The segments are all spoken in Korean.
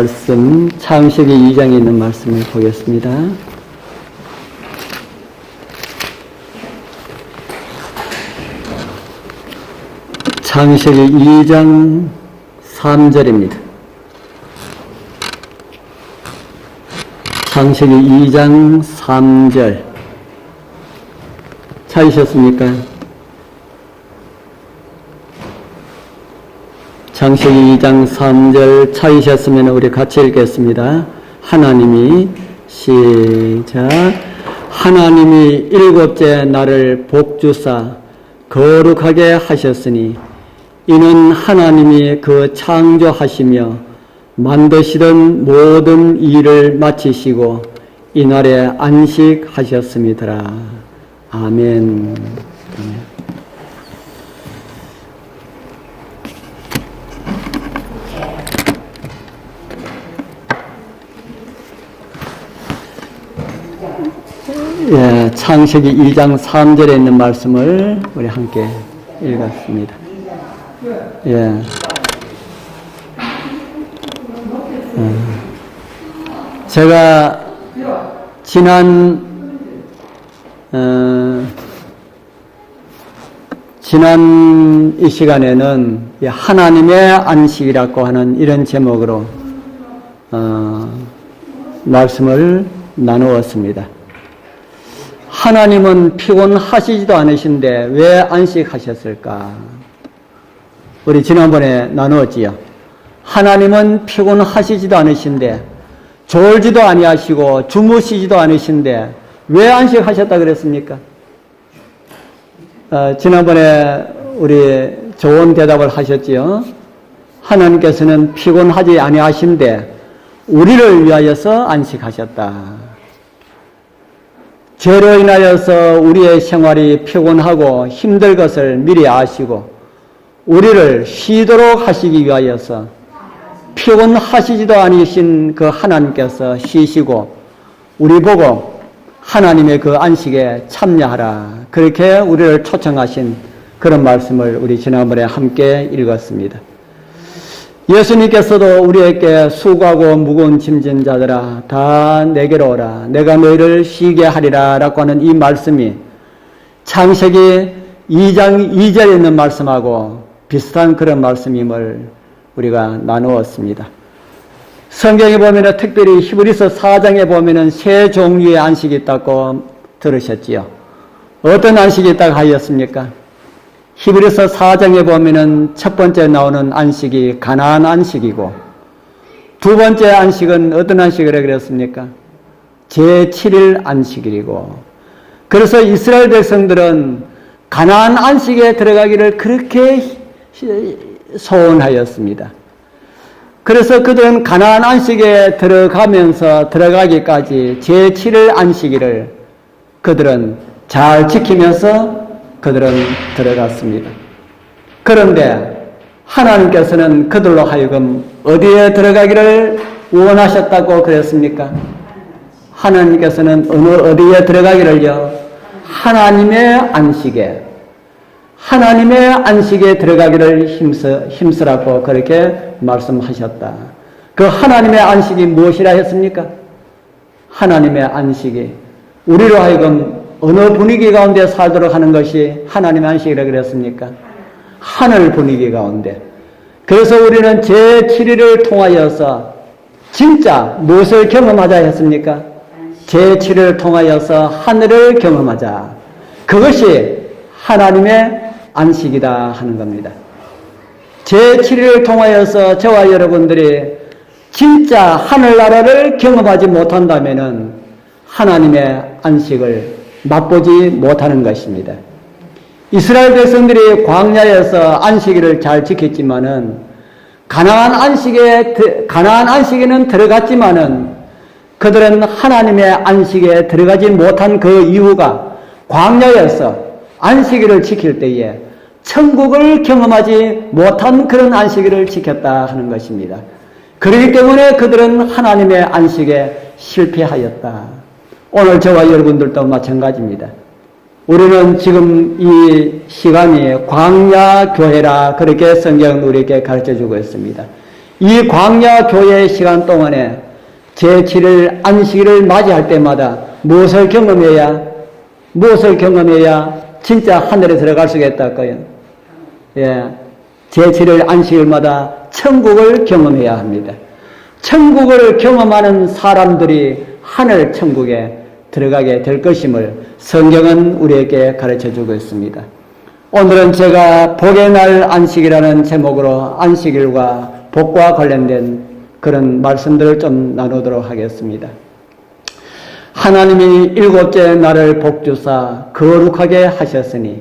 말씀 창세기 2장에 있는 말씀을 보겠습니다. 창세기 2장 3절입니다. 창세기 2장 3절 찾으셨습니까? 창세기 2장 3절 찾으셨으면 우리 같이 읽겠습니다. 하나님이 시작. 하나님이 일곱째 날을 복주사 거룩하게 하셨으니 이는 하나님이 그 창조하시며 만드시던 모든 일을 마치시고 이날에 안식하셨음이더라. 아멘. 예, 창세기 2장 3절에 있는 말씀을 우리 함께 읽었습니다. 예. 제가 지난 이 시간에는 하나님의 안식이라고 하는 이런 제목으로 말씀을 나누었습니다. 하나님은 피곤하시지도 않으신데 왜 안식하셨을까? 우리 지난번에 나누었지요. 하나님은 피곤하시지도 않으신데 졸지도 아니하시고 주무시지도 않으신데 왜 안식하셨다 그랬습니까? 지난번에 우리 좋은 대답을 하셨지요. 하나님께서는 피곤하지 아니하신데 우리를 위하여서 안식하셨다. 죄로 인하여서 우리의 생활이 피곤하고 힘들 것을 미리 아시고 우리를 쉬도록 하시기 위하여서 피곤하시지도 않으신 그 하나님께서 쉬시고 우리 보고 하나님의 그 안식에 참여하라. 그렇게 우리를 초청하신 그런 말씀을 우리 지난번에 함께 읽었습니다. 예수님께서도 우리에게 수고하고 무거운 짐진 자들아 다 내게로 오라. 내가 너희를 쉬게 하리라 라고 하는 이 말씀이 창세기 2장 2절에 있는 말씀하고 비슷한 그런 말씀임을 우리가 나누었습니다. 성경에 보면 특별히 히브리서 4장에 보면 세 종류의 안식이 있다고 들으셨지요. 어떤 안식이 있다고 하였습니까? 히브리서 4장에 보면은 첫 번째 나오는 안식이 가나안 안식이고 두 번째 안식은 어떤 안식이라 그랬습니까? 제7일 안식일이고 그래서 이스라엘 백성들은 가나안 안식에 들어가기를 그렇게 소원하였습니다. 그래서 그들은 가나안 안식에 들어가기까지 제7일 안식일을 그들은 잘 지키면서 그들은 들어갔습니다. 그런데 하나님께서는 그들로 하여금 어디에 들어가기를 원하셨다고 그랬습니까? 하나님께서는 어디에 들어가기를요? 하나님의 안식에 들어가기를 힘쓰라고 그렇게 말씀하셨다. 그 하나님의 안식이 무엇이라 했습니까? 하나님의 안식이 우리로 하여금 어느 분위기 가운데 살도록 하는 것이 하나님의 안식이라 그랬습니까? 하늘 분위기 가운데. 그래서 우리는 제7일을 통하여서 진짜 무엇을 경험하자 했습니까? 제7일을 통하여서 하늘을 경험하자. 그것이 하나님의 안식이다 하는 겁니다. 제7일을 통하여서 저와 여러분들이 진짜 하늘나라를 경험하지 못한다면은 하나님의 안식을 맛보지 못하는 것입니다. 이스라엘 백성들이 광야에서 안식일을 잘 지켰지만은 가나안 안식에는 들어갔지만은 그들은 하나님의 안식에 들어가지 못한 그 이유가 광야에서 안식일을 지킬 때에 천국을 경험하지 못한 그런 안식일을 지켰다 하는 것입니다. 그렇기 때문에 그들은 하나님의 안식에 실패하였다. 오늘 저와 여러분들도 마찬가지입니다. 우리는 지금 이 시간이 광야 교회라 그렇게 성경은 우리에게 가르쳐주고 있습니다. 이 광야 교회의 시간 동안에 제7일 안식일을 맞이할 때마다 무엇을 경험해야 진짜 하늘에 들어갈 수가 있다고요? 예, 제7일 안식일마다 천국을 경험해야 합니다. 천국을 경험하는 사람들이 하늘 천국에 들어가게 될 것임을 성경은 우리에게 가르쳐주고 있습니다. 오늘은 제가 복의 날 안식이라는 제목으로 안식일과 복과 관련된 그런 말씀들을 좀 나누도록 하겠습니다. 하나님이 일곱째 날을 복주사 거룩하게 하셨으니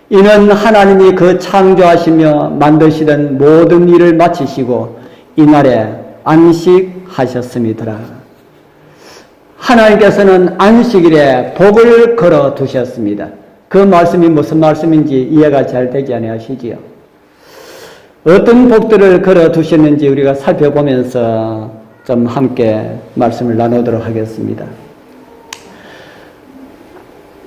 이는 하나님이 그 창조하시며 만드시던 모든 일을 마치시고 이날에 안식하셨음이더라. 하나님께서는 안식일에 복을 걸어 두셨습니다. 그 말씀이 무슨 말씀인지 이해가 잘 되지 아니하시지요? 어떤 복들을 걸어 두셨는지 우리가 살펴보면서 좀 함께 말씀을 나누도록 하겠습니다.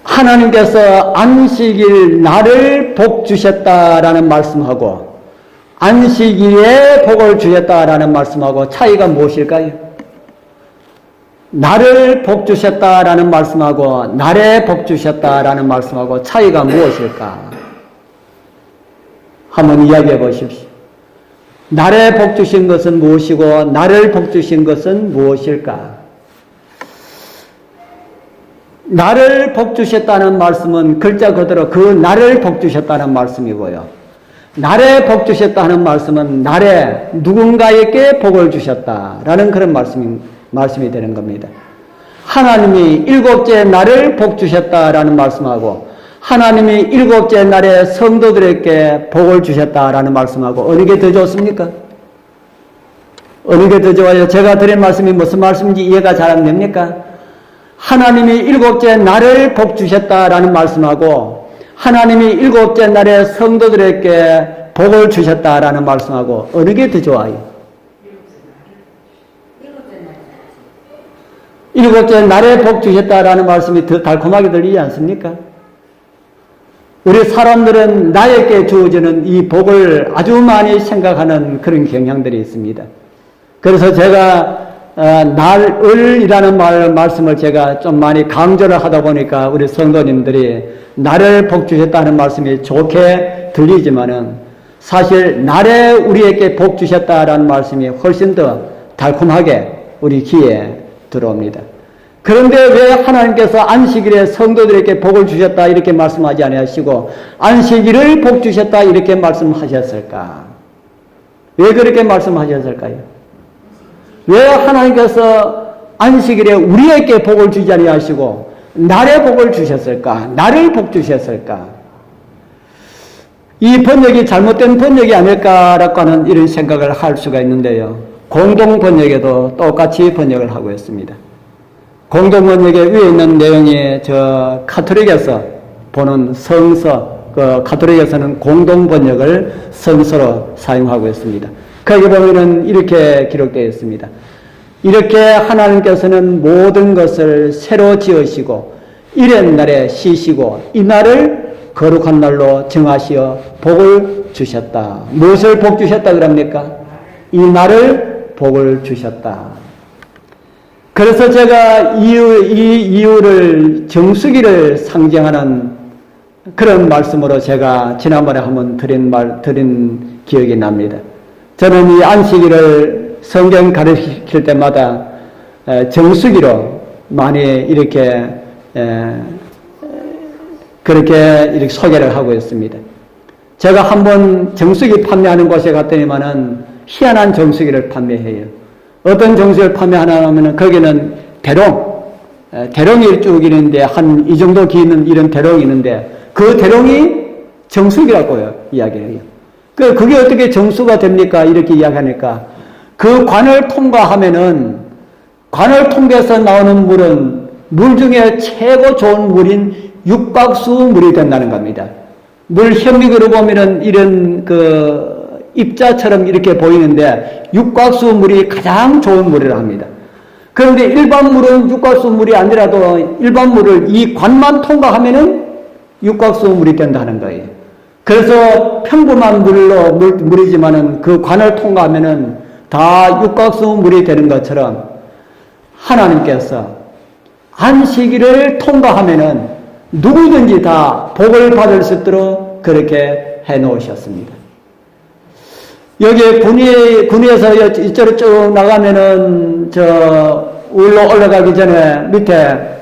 하나님께서 안식일 날을 복 주셨다라는 말씀하고 안식일에 복을 주셨다라는 말씀하고 차이가 무엇일까요? 날을 복 주셨다라는 말씀하고 날에 복 주셨다라는 말씀하고 차이가 무엇일까? 한번 이야기해 보십시오. 날에 복 주신 것은 무엇이고 날을 복 주신 것은 무엇일까? 나를 복 주셨다는 말씀은 글자 그대로 그 나를 복 주셨다는 말씀이고요. 날에 복 주셨다는 말씀은 날에 누군가에게 복을 주셨다라는 그런 말씀이 되는 겁니다. 하나님이 일곱째 날을 복 주셨다라는 말씀하고 하나님이 일곱째 날에 성도들에게 복을 주셨다라는 말씀하고 어느 게 더 좋습니까? 어느 게 더 좋아요? 제가 드린 말씀이 무슨 말씀인지 이해가 잘 안 됩니까? 하나님이 일곱째 날을 복 주셨다라는 말씀하고 하나님이 일곱째 날에 성도들에게 복을 주셨다라는 말씀하고 어느 게 더 좋아요? 일곱째 날에 복 주셨다라는 말씀이 더 달콤하게 들리지 않습니까? 우리 사람들은 나에게 주어지는 이 복을 아주 많이 생각하는 그런 경향들이 있습니다. 그래서 제가 날을이라는 말씀을 제가 좀 많이 강조를 하다 보니까 우리 성도님들이 날을 복 주셨다는 말씀이 좋게 들리지만은 사실 날에 우리에게 복 주셨다라는 말씀이 훨씬 더 달콤하게 우리 귀에 들어옵니다. 그런데 왜 하나님께서 안식일에 성도들에게 복을 주셨다 이렇게 말씀하지 아니하시고 안식일을 복 주셨다 이렇게 말씀하셨을까? 왜 그렇게 말씀하셨을까요? 왜 하나님께서 안식일에 우리에게 복을 주지 아니하시고 날에 복을 주셨을까? 나를 복 주셨을까? 이 번역이 잘못된 번역이 아닐까라고 하는 이런 생각을 할 수가 있는데요. 공동 번역에도 똑같이 번역을 하고 있습니다. 공동 번역에 위에 있는 내용이 저 가톨릭에서 보는 성서, 그 가톨릭에서는 공동 번역을 성서로 사용하고 있습니다. 거기 보면은 이렇게 기록되어 있습니다. 이렇게 하나님께서는 모든 것을 새로 지으시고 이렛 날에 쉬시고 이 날을 거룩한 날로 정하시어 복을 주셨다. 무엇을 복 주셨다 그럽니까? 이 날을 복을 주셨다. 그래서 제가 이 이유를 정수기를 상징하는 그런 말씀으로 제가 지난번에 한번 드린 기억이 납니다. 저는 이 안식일을 성경 가르칠 때마다 정수기로 많이 이렇게 그렇게 이렇게 소개를 하고 있습니다. 제가 한번 정수기 판매하는 곳에 갔더니만은 희한한 정수기를 판매해요. 어떤 정수기를 판매하냐면은 거기는 대롱이 쭉 있는데 한 이 정도 긴 이런 대롱이 있는데 그 대롱이 정수기라고 이야기해요. 그게 어떻게 정수가 됩니까? 이렇게 이야기하니까 그 관을 통과하면은 관을 통해서 나오는 물은 물 중에 최고 좋은 물인 육박수 물이 된다는 겁니다. 물 현미그로 보면은 이런 그 입자처럼 이렇게 보이는데 육박수 물이 가장 좋은 물이라 합니다. 그런데 일반 물은 육박수 물이 아니라도 일반 물을 이 관만 통과하면은 육박수 물이 된다는 거예요. 그래서 평범한 물이지만은 그 관을 통과하면은 다 육각수물이 되는 것처럼 하나님께서 안식일을 통과하면은 누구든지 다 복을 받을 수 있도록 그렇게 해 놓으셨습니다. 여기 군위에서 이쪽으로 쭉 나가면은 위로 올라가기 전에 밑에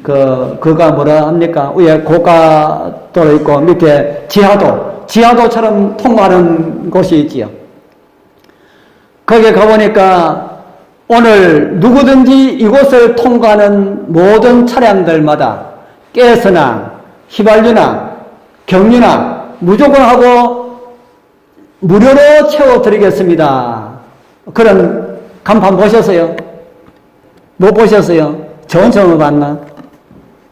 그가 뭐라 합니까? 위에 고가도로 있고 밑에 지하도처럼 통과하는 곳이 있지요. 거기에 가보니까 오늘 누구든지 이곳을 통과하는 모든 차량들마다 가스나 휘발유나 경유나 무조건 하고 무료로 채워드리겠습니다. 그런 간판 보셨어요? 못 보셨어요? 좋은 점을 봤나?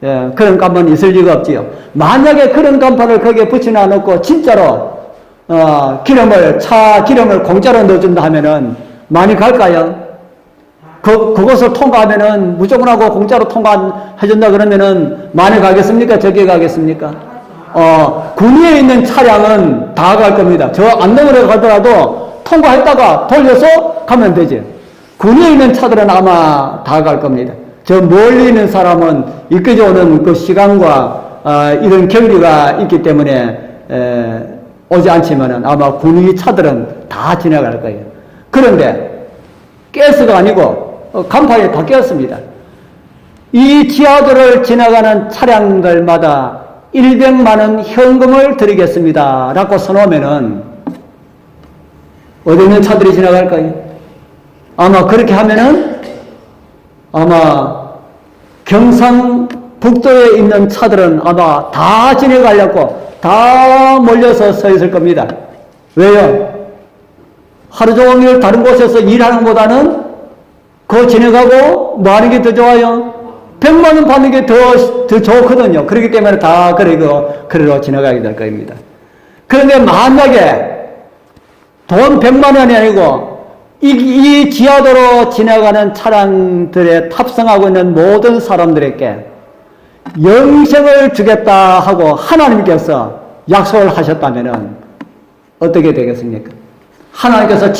예, 그런 간판이 있을 리가 없지요. 만약에 그런 간판을 거기에 붙여놔 놓고 진짜로 차 기름을 공짜로 넣어준다 하면은 많이 갈까요? 그곳을 통과하면은 무조건 하고 공짜로 통과해준다 그러면은 많이 가겠습니까? 적게 가겠습니까? 군위에 있는 차량은 다 갈 겁니다. 저 안동으로 가더라도 통과했다가 돌려서 가면 되지. 군위에 있는 차들은 아마 다 갈 겁니다. 저 멀리 있는 사람은 이끌려 오는 그 시간과 이런 경비가 있기 때문에 오지 않지만은 아마 군위 차들은 다 지나갈 거예요. 그런데 가스가 아니고 간판이 바뀌었습니다. 이 지하도를 지나가는 차량들마다 100만 원 현금을 드리겠습니다 라고 써놓으면은 어디 있는 차들이 지나갈까요? 아마 그렇게 하면은 아마 경상북도에 있는 차들은 아마 다 지나가려고 다 몰려서 서 있을 겁니다. 왜요? 하루 종일 다른 곳에서 일하는 것보다는 그거 지나가고 뭐 하는 게 더 좋아요? 100만 원 받는 게 더 좋거든요. 그렇기 때문에 다 그래로 지나가게 될 겁니다. 그런데 만약에 돈 100만 원이 아니고 이 지하도로 지나가는 차량들에 탑승하고 있는 모든 사람들에게 영생을 주겠다 하고 하나님께서 약속을 하셨다면 어떻게 되겠습니까? 하나님께서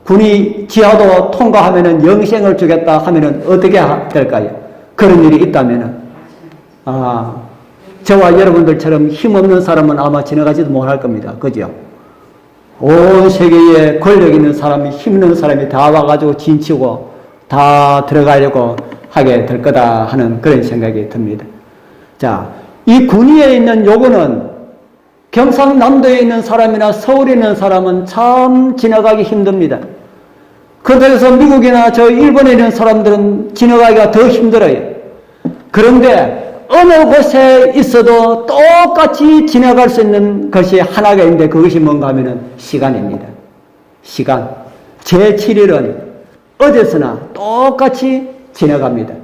군이 지하도 통과하면은 영생을 주겠다 하면은 어떻게 될까요? 그런 일이 있다면은 저와 여러분들처럼 힘없는 사람은 아마 지나가지도 못할 겁니다. 그죠? 온 세계에 권력 있는 사람이, 힘 있는 사람이 다 와가지고 진치고 다 들어가려고 하게 될 거다 하는 그런 생각이 듭니다. 자, 이 군위에 있는 요거는 경상남도에 있는 사람이나 서울에 있는 사람은 참 지나가기 힘듭니다. 그래서 미국이나 저 일본에 있는 사람들은 지나가기가 더 힘들어요. 그런데 어느 곳에 있어도 똑같이 지나갈 수 있는 것이 하나가 있는데 그것이 뭔가 하면은 시간입니다. 시간. 제7일은 어디서나 똑같이 지나갑니다.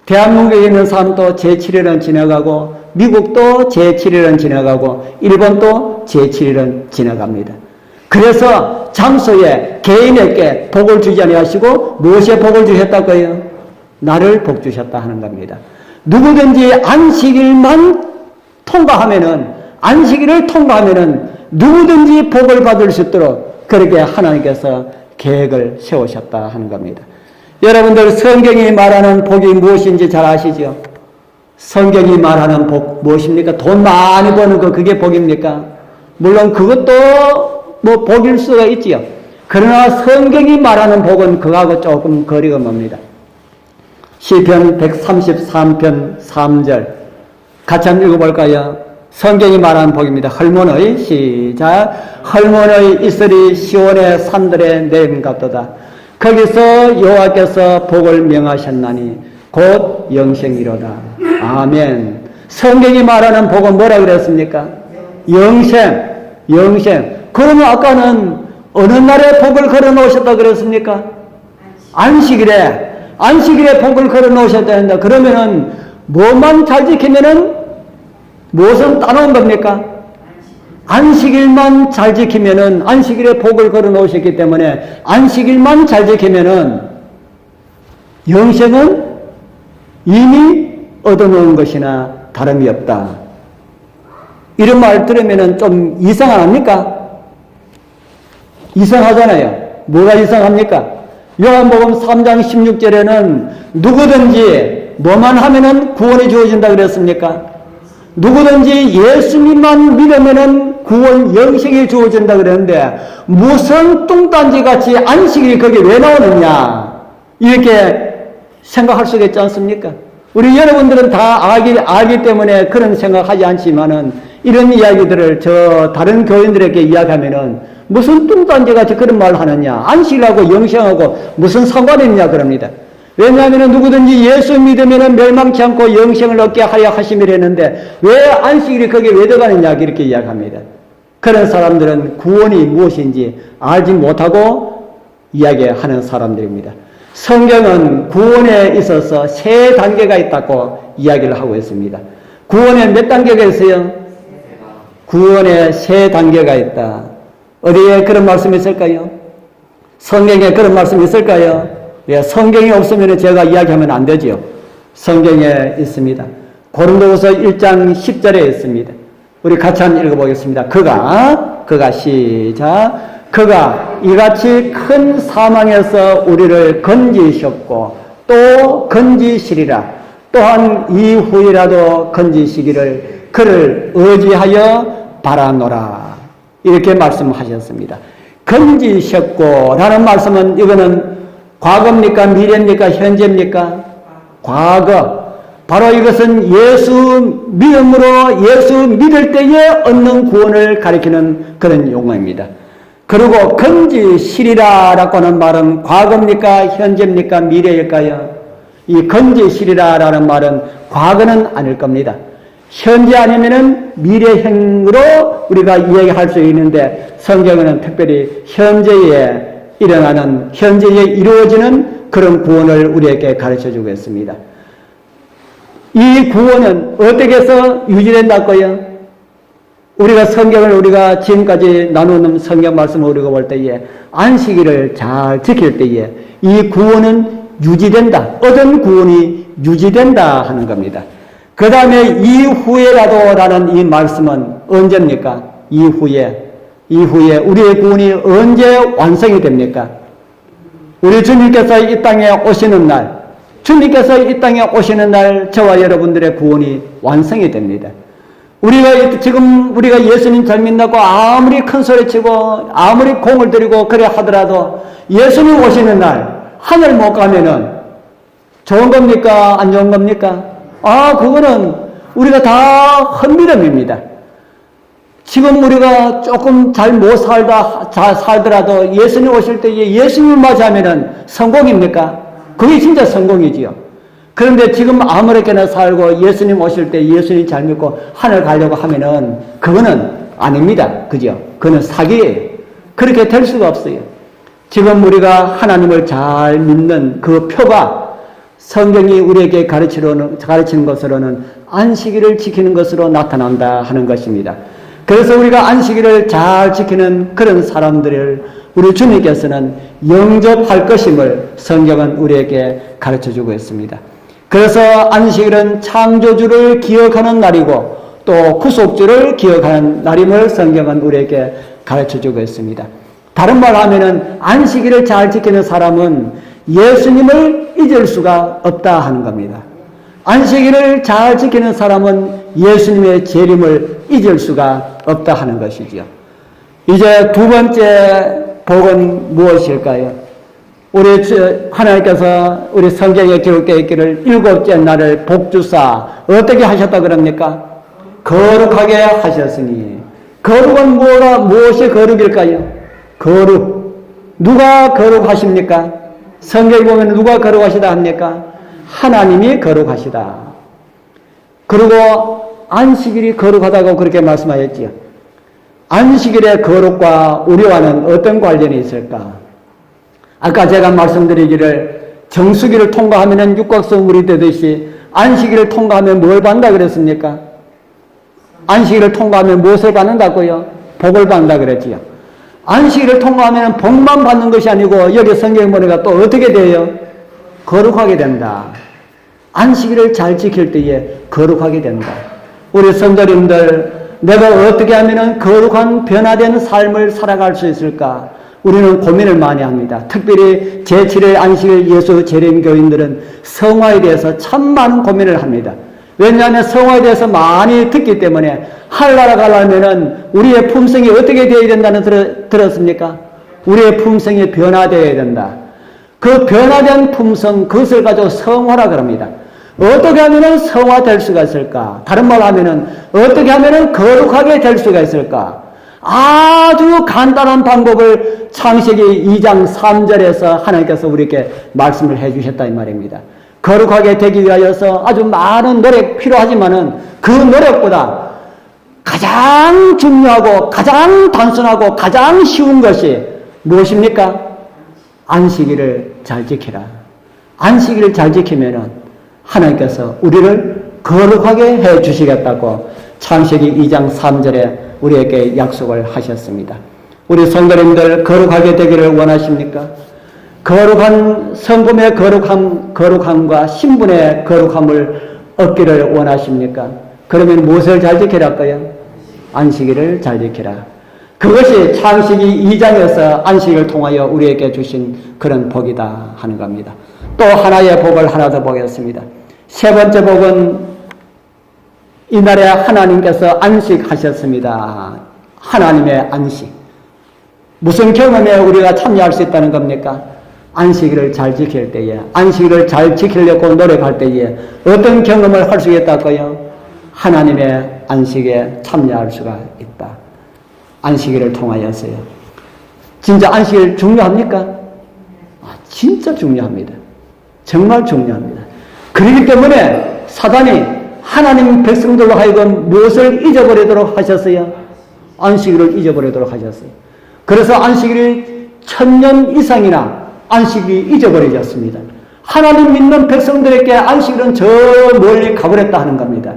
대한민국에 있는 사람도 제7일은 지나가고 미국도 제7일은 지나가고 일본도 제7일은 지나갑니다. 그래서 장소에 개인에게 복을 주지 아니하시고 무엇에 복을 주셨다고요? 나를 복 주셨다 하는 겁니다. 누구든지 안식일을 통과하면은 누구든지 복을 받을 수 있도록 그렇게 하나님께서 계획을 세우셨다 하는 겁니다. 여러분들 성경이 말하는 복이 무엇인지 잘 아시죠? 성경이 말하는 복 무엇입니까? 돈 많이 버는 거 그게 복입니까? 물론 그것도 뭐 복일 수가 있지요. 그러나 성경이 말하는 복은 그거하고 조금 거리가 멉니다. 시편 133편 3절 같이 한번 읽어볼까요? 성경이 말하는 복입니다. 헐몬의 시작. 헐몬의 이슬이 시온의 산들에 내림 같도다. 거기서 여호와께서 복을 명하셨나니 곧 영생이로다. 아멘. 성경이 말하는 복은 뭐라 그랬습니까? 영생. 그러면 아까는 어느 날에 복을 걸어 놓으셨다 그랬습니까? 안식일에 복을 걸어 놓으셨다 한다. 그러면은 뭐만 잘 지키면은 무엇은 따놓은 겁니까? 안식일만 잘 지키면은 안식일에 복을 걸어 놓으셨기 때문에 안식일만 잘 지키면은 영생은 이미 얻어놓은 것이나 다름이 없다. 이런 말 들으면은 좀 이상 안 합니까? 이상하잖아요. 뭐가 이상합니까? 요한복음 3장 16절에는 누구든지 뭐만 하면은 구원이 주어진다 그랬습니까? 누구든지 예수님만 믿으면은 구원 영생이 주어진다 그랬는데 무슨 뚱딴지 같이 안식일이 거기 왜 나오느냐 이렇게 생각할 수 있지 않습니까? 우리 여러분들은 다 알기 때문에 그런 생각하지 않지만은 이런 이야기들을 저 다른 교인들에게 이야기하면은 무슨 뚱딴지 같이 그런 말을 하느냐, 안식일하고 영생하고 무슨 상관이 있냐 그럽니다. 왜냐하면 누구든지 예수 믿으면 멸망치 않고 영생을 얻게 하려 하심이라 했는데 왜 안식일이 거기에 왜 들어가느냐 이렇게 이야기합니다. 그런 사람들은 구원이 무엇인지 알지 못하고 이야기하는 사람들입니다. 성경은 구원에 있어서 세 단계가 있다고 이야기를 하고 있습니다. 구원에 몇 단계가 있어요? 구원에 세 단계가 있다. 어디에 그런 말씀이 있을까요? 성경에 그런 말씀이 있을까요? 예, 성경이 없으면 제가 이야기하면 안 되지요. 성경에 있습니다. 고린도후서 1장 10절에 있습니다. 우리 같이 한번 읽어보겠습니다. 그가 시작. 그가 이같이 큰 사망에서 우리를 건지셨고 또 건지시리라. 또한 이후이라도 건지시기를 그를 의지하여 바라노라. 이렇게 말씀하셨습니다. 건지셨고 라는 말씀은 이거는 과거입니까? 미래입니까? 현재입니까? 과거. 바로 이것은 예수 믿음으로 예수 믿을 때에 얻는 구원을 가리키는 그런 용어입니다. 그리고 건지시리라 라고 하는 말은 과거입니까? 현재입니까? 미래일까요? 이 건지시리라 라는 말은 과거는 아닐 겁니다. 현재 아니면은 미래형으로 우리가 이야기할 수 있는데 성경에는 특별히 현재에 일어나는, 현재에 이루어지는 그런 구원을 우리에게 가르쳐 주고 있습니다. 이 구원은 어떻게 해서 유지된다고요? 우리가 성경을 우리가 지금까지 나누는 성경 말씀을 우리가 볼 때에 안식일을 잘 지킬 때에 이 구원은 유지된다. 얻은 구원이 유지된다 하는 겁니다. 그 다음에 이후에라도 라는 이 말씀은 언제입니까? 이후에 우리의 구원이 언제 완성이 됩니까? 우리 주님께서 이 땅에 오시는 날, 주님께서 이 땅에 오시는 날 저와 여러분들의 구원이 완성이 됩니다. 우리가 예수님 잘 믿는다고 아무리 큰 소리 치고 아무리 공을 들이고 그래 하더라도 예수님 오시는 날 하늘 못 가면은 좋은 겁니까? 안 좋은 겁니까? 그거는 우리가 다 헛미름입니다. 지금 우리가 조금 잘 못 살더라도 예수님 오실 때에 예수님을 맞이하면은 성공입니까? 그게 진짜 성공이지요. 그런데 지금 아무렇게나 살고 예수님 오실 때 예수님 잘 믿고 하늘 가려고 하면은 그거는 아닙니다. 그죠? 그거는 사기예요. 그렇게 될 수가 없어요. 지금 우리가 하나님을 잘 믿는 그 표가 성경이 우리에게 가르치는 것으로는 안식일을 지키는 것으로 나타난다 하는 것입니다. 그래서 우리가 안식일을 잘 지키는 그런 사람들을 우리 주님께서는 영접할 것임을 성경은 우리에게 가르쳐주고 있습니다. 그래서 안식일은 창조주를 기억하는 날이고 또 구속주를 기억하는 날임을 성경은 우리에게 가르쳐주고 있습니다. 다른 말로 하면은 안식일을 잘 지키는 사람은 예수님을 잊을 수가 없다 하는 겁니다. 안식일을 잘 지키는 사람은 예수님의 재림을 잊을 수가 없다 하는 것이지요. 이제 두 번째 복은 무엇일까요? 하나님께서 우리 성경에 기록되어 있기를 일곱째 날을 복주사 어떻게 하셨다 그럽니까? 거룩하게 하셨으니. 거룩은 무엇이 거룩일까요? 거룩. 누가 거룩하십니까? 성경에 보면 누가 거룩하시다 합니까? 하나님이 거룩하시다. 그리고 안식일이 거룩하다고 그렇게 말씀하셨지요. 안식일의 거룩과 우리와는 어떤 관련이 있을까? 아까 제가 말씀드리기를 정수기를 통과하면 육각성물이 되듯이 안식일을 통과하면 뭘 받는다 그랬습니까? 안식일을 통과하면 무엇을 받는다고요? 복을 받는다 그랬지요. 안식일을 통과하면 복만 받는 것이 아니고 여기 성경에 보니까 또 어떻게 돼요? 거룩하게 된다. 안식일을 잘 지킬 때에 거룩하게 된다. 우리 성도님들, 내가 어떻게 하면 거룩한 변화된 삶을 살아갈 수 있을까? 우리는 고민을 많이 합니다. 특별히 제7일 안식일 예수 재림교인들은 성화에 대해서 참 많은 고민을 합니다. 왜냐하면 성화에 대해서 많이 듣기 때문에 하늘나라 가려면은 우리의 품성이 어떻게 되어야 된다는 들었습니까? 우리의 품성이 변화되어야 된다. 그 변화된 품성, 그것을 가지고 성화라 그럽니다. 어떻게 하면은 성화될 수가 있을까? 다른 말로 하면은 어떻게 하면은 거룩하게 될 수가 있을까? 아주 간단한 방법을 창세기 2장 3절에서 하나님께서 우리에게 말씀을 해주셨다 이 말입니다. 거룩하게 되기 위하여서 아주 많은 노력 필요하지만은 그 노력보다 가장 중요하고 가장 단순하고 가장 쉬운 것이 무엇입니까? 안식일을 잘 지키라. 안식일을 잘 지키면은 하나님께서 우리를 거룩하게 해 주시겠다고 창세기 2장 3절에 우리에게 약속을 하셨습니다. 우리 성도님들 거룩하게 되기를 원하십니까? 거룩한 성품의 거룩함과 신분의 거룩함을 얻기를 원하십니까? 그러면 무엇을 잘 지키라고요? 안식일을 잘 지키라. 그것이 창세기 2장에서 안식일을 통하여 우리에게 주신 그런 복이다 하는 겁니다. 또 하나의 복을 하나 더 보겠습니다. 세 번째 복은 이날에 하나님께서 안식하셨습니다. 하나님의 안식. 무슨 경험에 우리가 참여할 수 있다는 겁니까? 안식일을 잘 지킬 때에, 안식일을 잘 지키려고 노력할 때에 어떤 경험을 할 수 있다고요? 하나님의 안식에 참여할 수가 있다. 안식일을 통하여서요. 진짜 안식일 중요합니까? 진짜 중요합니다. 정말 중요합니다. 그렇기 때문에 사단이 하나님 백성들로 하여금 무엇을 잊어버리도록 하셨어요? 안식일을 잊어버리도록 하셨어요. 그래서 안식일이 1000년 이상이나 안식이 잊어버려졌습니다. 하나님 믿는 백성들에게 안식일은 저 멀리 가버렸다 하는 겁니다.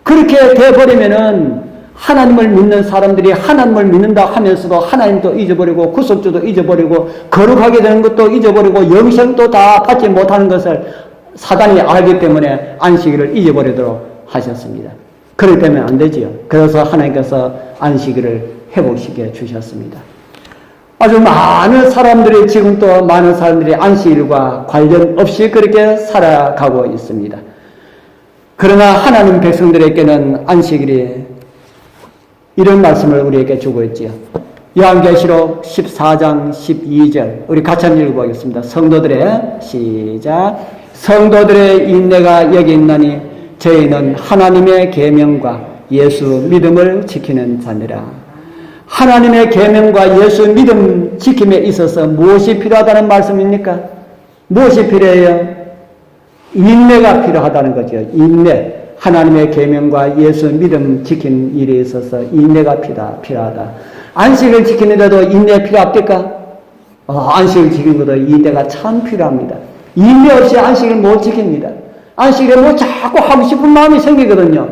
그렇게 돼버리면은 하나님을 믿는 사람들이 하나님을 믿는다 하면서도 하나님도 잊어버리고 구속주도 잊어버리고 거룩하게 되는 것도 잊어버리고 영생도 다 받지 못하는 것을 사단이 알기 때문에 안식일을 잊어버리도록 하셨습니다. 그렇기 때문에 안 되지요. 그래서 하나님께서 안식일을 회복시켜 주셨습니다. 아주 많은 사람들이 지금 또 많은 사람들이 안식일과 관련 없이 그렇게 살아가고 있습니다. 그러나 하나님 백성들에게는 안식일이 이런 말씀을 우리에게 주고 있지요. 요한계시록 14장 12절 우리 같이 한번 읽어보겠습니다. 성도들의 시작. 성도들의 인내가 여기 있나니 저희는 하나님의 계명과 예수 믿음을 지키는 자니라. 하나님의 계명과 예수 믿음 지킴에 있어서 무엇이 필요하다는 말씀입니까? 무엇이 필요해요? 인내가 필요하다는 거죠. 인내. 하나님의 계명과 예수 믿음 지키는 일에 있어서 인내가 필요하다. 안식을 지키는데도 인내 필요합니까? 안식을 지키는 것도 인내가 참 필요합니다. 인내 없이 안식을 못 지킵니다. 안식일에 뭐 자꾸 하고 싶은 마음이 생기거든요.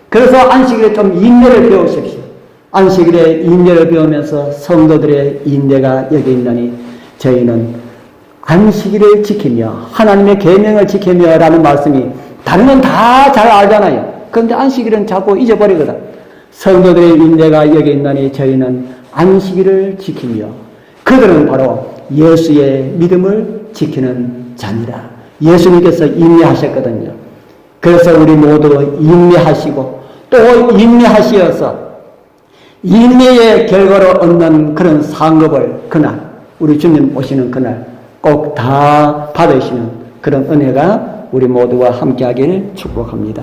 그래서 안식일에 좀 인내를 배우십시오. 안식일에 인내를 배우면서 성도들의 인내가 여기 있나니 저희는 안식일을 지키며 하나님의 계명을 지키며 라는 말씀이 다른 건 다 잘 알잖아요. 그런데 안식일은 자꾸 잊어버리거든. 성도들의 인내가 여기 있나니 저희는 안식일을 지키며 그들은 바로 예수의 믿음을 지키는 자니라. 예수님께서 인내하셨거든요. 그래서 우리 모두 인내하시고 또 인내하시어서 인내의 결과로 얻는 그런 상급을 그날 우리 주님 오시는 그날 꼭 다 받으시는 그런 은혜가 우리 모두와 함께하기를 축복합니다.